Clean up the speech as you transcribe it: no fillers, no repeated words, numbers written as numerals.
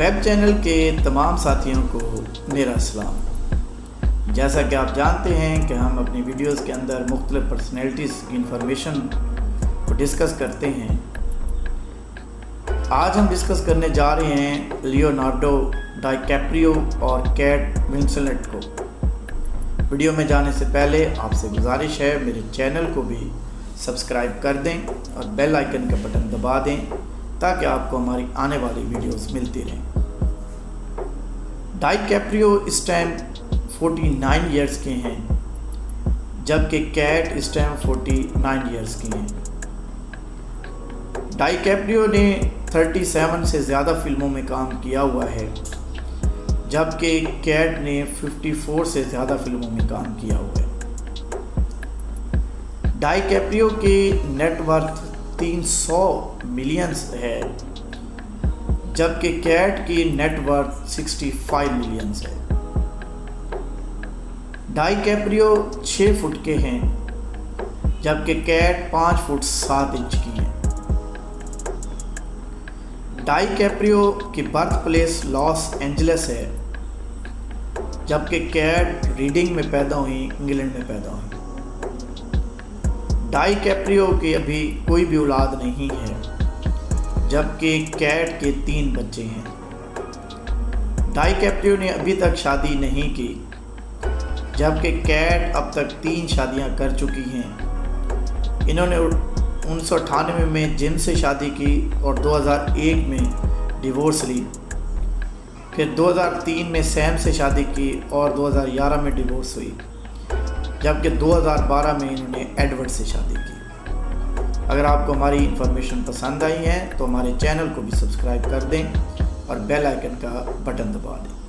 Web channel के तमाम साथियों को मेरा सलाम। जैसा कि आप जानते हैं कि हम अपनी वीडियोस के अंदर मुख्तलिफ पर्सनैलिटीज़ की इंफॉर्मेशन को डिस्कस करते हैं। आज हम डिस्कस करने जा रहे हैं लियोनार्डो डिकैप्रियो और केट विंसलेट को। वीडियो में जाने से पहले आपसे गुजारिश है मेरे चैनल को भी सब्सक्राइब कर दें और बेल आइकन का बटन दबा दें ताकि आपको हमारी आने वाली वीडियोस मिलती रहें। डिकैप्रियो इस टाइम 49 इयर्स के हैं, जबकि कैट इस टाइम 49 इयर्स की हैं। डिकैप्रियो ने 37 से ज़्यादा फिल्मों में काम किया हुआ है, जबकि कैट ने 54 से ज़्यादा फिल्मों में काम किया हुआ है। डिकैप्रियो की नेटवर्थ 300 मिलियंस है, जबकि कैट की नेटवर्थ 65 मिलियंस है। डिकैप्रियो 6 फुट के हैं, जबकि कैट 5 फुट 7 इंच की है। डिकैप्रियो की बर्थ प्लेस लॉस एंजलिस है, जबकि कैट रीडिंग में पैदा हुई, इंग्लैंड में पैदा हुई। डिकैप्रियो की अभी कोई भी औलाद नहीं है, जबकि कैट के 3 बच्चे हैं। डिकैप्रियो ने अभी तक शादी नहीं की, जबकि कैट अब तक 3 शादियां कर चुकी हैं। इन्होंने 1998 में जिम से शादी की और 2001 में डिवोर्स ली। फिर 2003 में सैम से शादी की और 2011 में डिवोर्स हुई, जबकि 2012 में इन्होंने एडवर्ड से शादी की। अगर आपको हमारी इन्फॉर्मेशन पसंद आई है तो हमारे चैनल को भी सब्सक्राइब कर दें और बेल आइकन का बटन दबा दें।